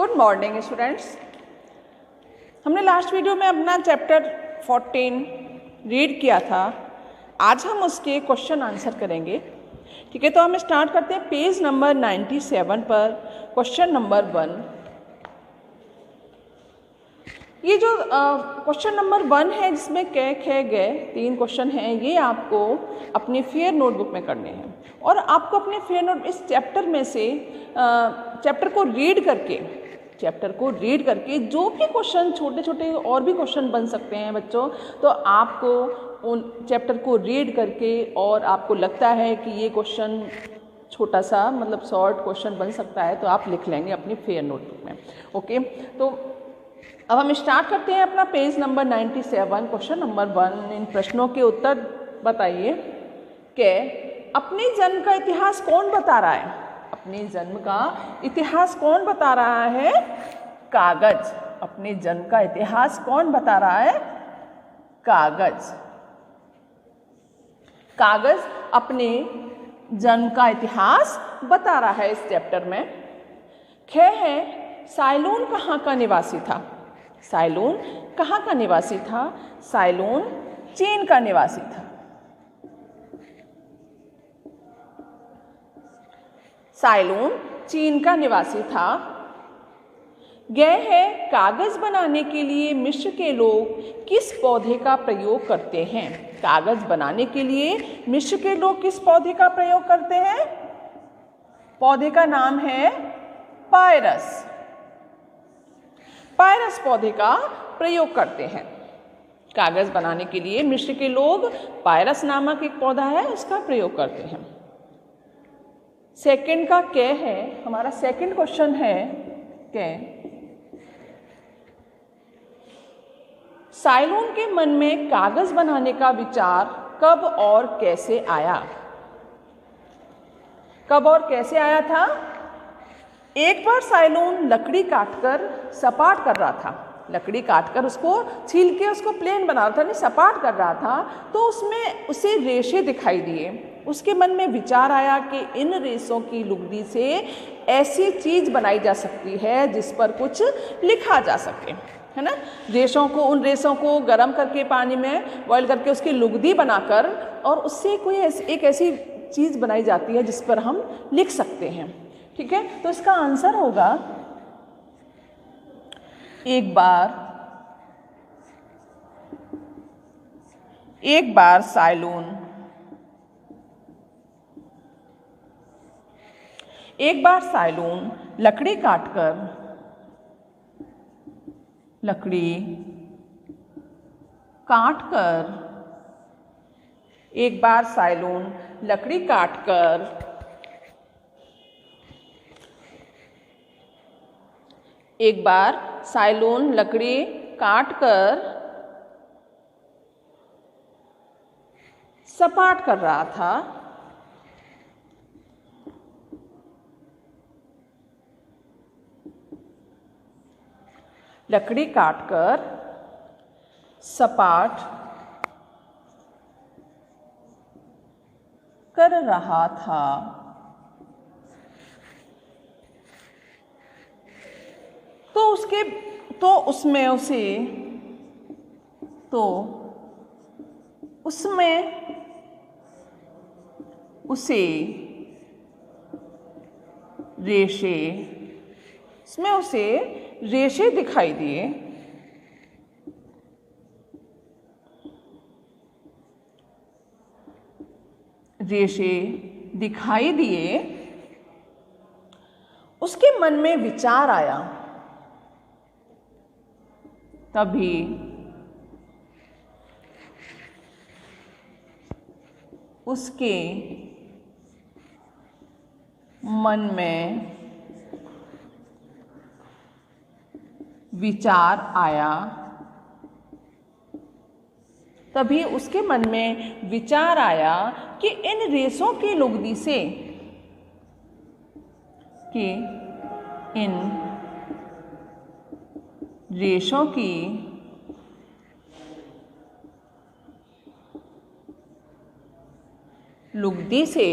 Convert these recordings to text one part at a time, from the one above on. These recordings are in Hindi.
Good morning students. हमने लास्ट वीडियो में अपना चैप्टर 14 रीड किया था। आज हम उसके क्वेश्चन आंसर करेंगे। ठीक है, तो हम स्टार्ट करते हैं पेज नंबर 97 पर क्वेश्चन नंबर 1। ये जो क्वेश्चन नंबर 1 है जिसमें क ख ग 3 क्वेश्चन हैं, ये आपको अपनी फेयर नोटबुक में करने हैं और आपको अपने फेयर नोट इस चैप्टर में से चैप्टर को रीड करके जो भी क्वेश्चन छोटे छोटे और भी क्वेश्चन बन सकते हैं बच्चों, तो आपको उन चैप्टर को रीड करके और आपको लगता है कि ये क्वेश्चन छोटा सा मतलब शॉर्ट क्वेश्चन बन सकता है तो आप लिख लेंगे अपनी फेयर नोटबुक में। ओके, तो अब हम स्टार्ट करते हैं अपना पेज नंबर 97 क्वेश्चन नंबर 1। इन प्रश्नों के उत्तर बताइए कि अपने जन्म का इतिहास कौन बता रहा है? अपने जन्म का इतिहास कौन बता रहा है? कागज। अपने जन्म का इतिहास कौन बता रहा है? कागज। कागज अपने जन्म का इतिहास बता रहा है इस चैप्टर में। ख है साइलून कहाँ का निवासी था? साइलून कहाँ का निवासी था? साइलून चीन का निवासी था। साइलून चीन का निवासी था। ग है कागज बनाने के लिए मिस्र के लोग किस पौधे का प्रयोग करते हैं? कागज बनाने के लिए मिस्र के लोग किस पौधे का प्रयोग करते हैं? पौधे का नाम है पायरस। पायरस पौधे का प्रयोग करते हैं। कागज बनाने के लिए मिस्र के लोग पायरस नामक एक पौधा है उसका प्रयोग करते हैं। सेकंड का क है, हमारा सेकंड क्वेश्चन है क साइलून के मन में कागज बनाने का विचार कब और कैसे आया? कब और कैसे आया था? एक बार साइलून लकड़ी काटकर सपाट कर रहा था। लकड़ी काटकर उसको छील के उसको प्लेन बना रहा था, नहीं सपाट कर रहा था, तो उसमें उसे रेशे दिखाई दिए। उसके मन में विचार आया कि इन रेशों की लुगदी से ऐसी चीज बनाई जा सकती है जिस पर कुछ लिखा जा सके, है ना। उन रेशों को गर्म करके पानी में बॉयल करके उसकी लुगदी बनाकर और उससे कोई एक ऐसी चीज बनाई जाती है जिस पर हम लिख सकते हैं। ठीक है, तो इसका आंसर होगा एक बार साइलून लकड़ी काटकर एक बार साइलून लकड़ी काटकर सपाट कर रहा था। लकड़ी काटकर सपाट कर रहा था। तो उसमें उसे रेशे दिखाई दिए। उसके मन में विचार आया। तभी उसके मन में विचार आया कि इन रेशों की लुगदी से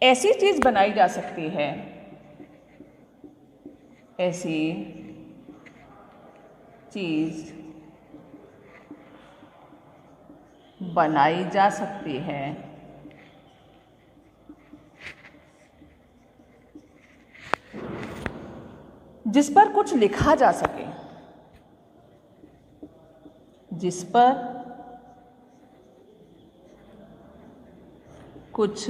ऐसी चीज बनाई जा सकती है, ऐसी चीज बनाई जा सकती है जिस पर कुछ लिखा जा सके, जिस पर कुछ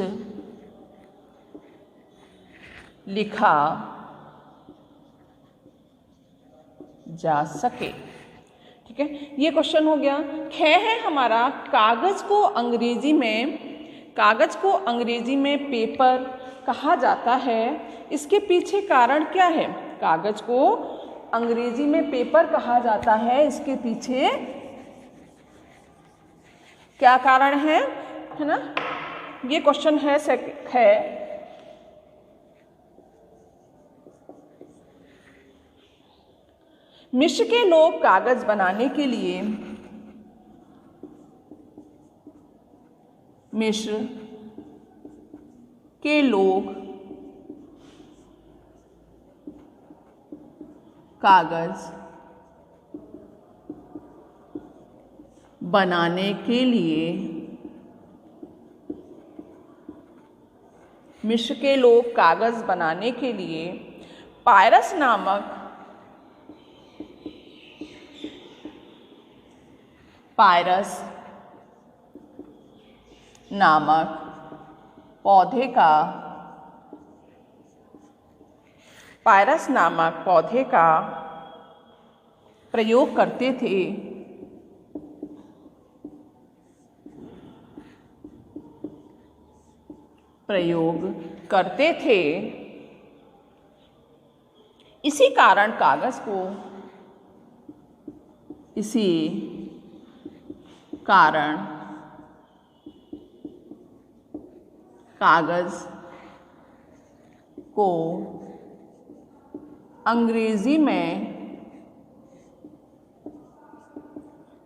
लिखा जा सके। ठीक है, ये क्वेश्चन हो गया। ख है हमारा कागज को अंग्रेजी में पेपर कहा जाता है। इसके पीछे कारण क्या है? कागज को अंग्रेजी में पेपर कहा जाता है, इसके पीछे क्या कारण है ना? ये क्वेश्चन है मिस्र के लोग कागज बनाने के लिए मिस्र के लोग कागज बनाने के लिए मिस्र के लोग कागज बनाने के लिए पायरस नामक पौधे का प्रयोग करते थे। इसी कारण कागज को अंग्रेजी में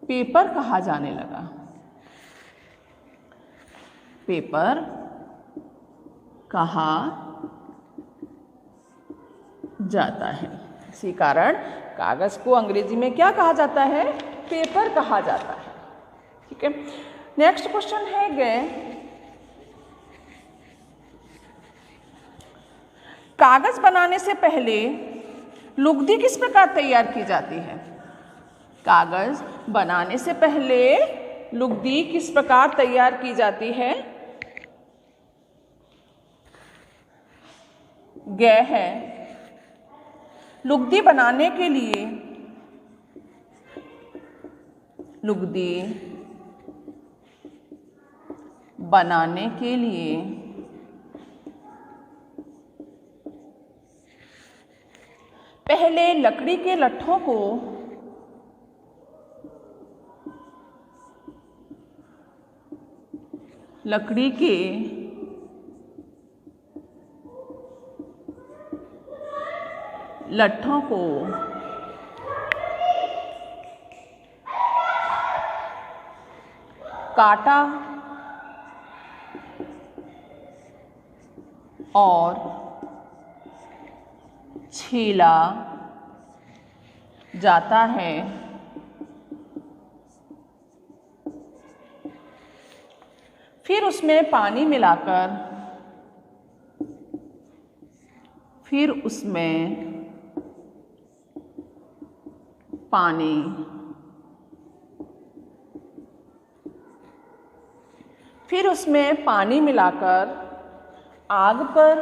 पेपर कहा जाने लगा। पेपर कहा जाता है। इसी कारण कागज को अंग्रेजी में क्या कहा जाता है? पेपर कहा जाता है। ठीक है, नेक्स्ट क्वेश्चन है कागज बनाने से पहले लुगदी किस प्रकार तैयार की जाती है? कागज बनाने से पहले लुगदी किस प्रकार तैयार की जाती है? है लुगदी बनाने के लिए पहले लकड़ी के लट्ठों को काटा और छीला जाता है। फिर उसमें पानी मिलाकर आग पर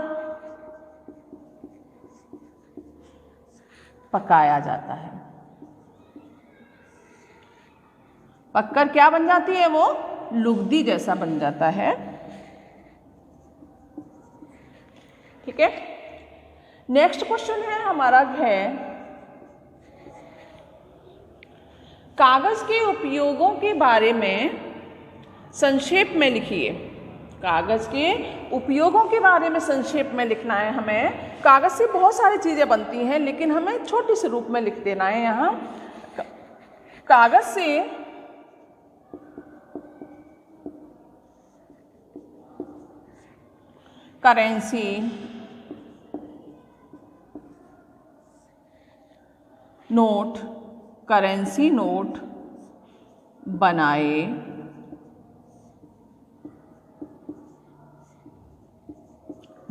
पकाया जाता है। पककर क्या बन जाती है? वो लुगदी जैसा बन जाता है। ठीक है, नेक्स्ट क्वेश्चन है हमारा कागज के उपयोगों के बारे में संक्षेप में लिखिए। कागज के उपयोगों के बारे में संक्षेप में लिखना है हमें। कागज से बहुत सारी चीजें बनती हैं, लेकिन हमें छोटे से रूप में लिख देना है। यहाँ करेंसी नोट, करेंसी नोट बनाए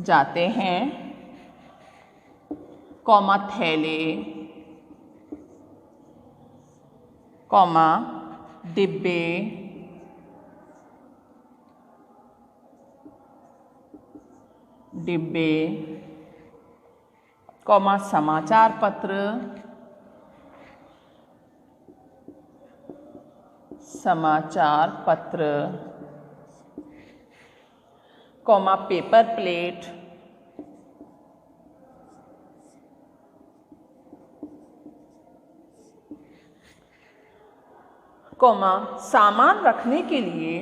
जाते हैं, कॉमा थैले, कॉमा डिब्बे, डिब्बे, कॉमा समाचार पत्र, समाचार पत्र, कॉमा पेपर प्लेट, कॉमा सामान रखने के लिए,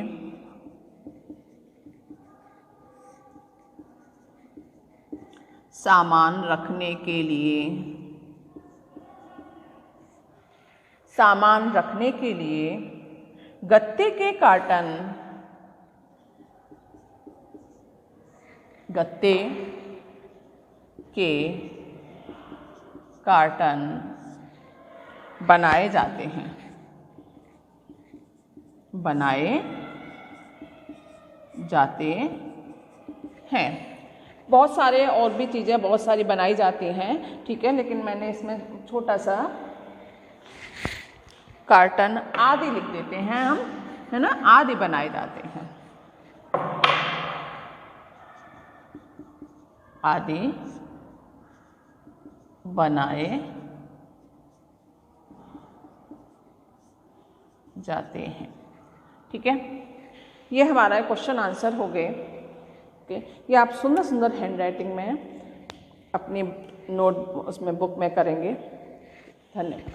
सामान रखने के लिए, सामान रखने के लिए गत्ते के कार्टन, गत्ते के कार्टन बनाए जाते हैं, बनाए जाते हैं। बहुत सारे और भी चीज़ें बहुत सारी बनाई जाती हैं, ठीक है, लेकिन मैंने इसमें छोटा सा कार्टन आदि लिख देते हैं हम, है ना, आदि बनाए जाते हैं, आदि बनाए जाते हैं, ठीक है। ये हमारा क्वेश्चन आंसर हो गए, ओके। ये आप सुंदर सुंदर हैंड राइटिंग में अपनी नोट उसमें बुक में करेंगे। धन्यवाद।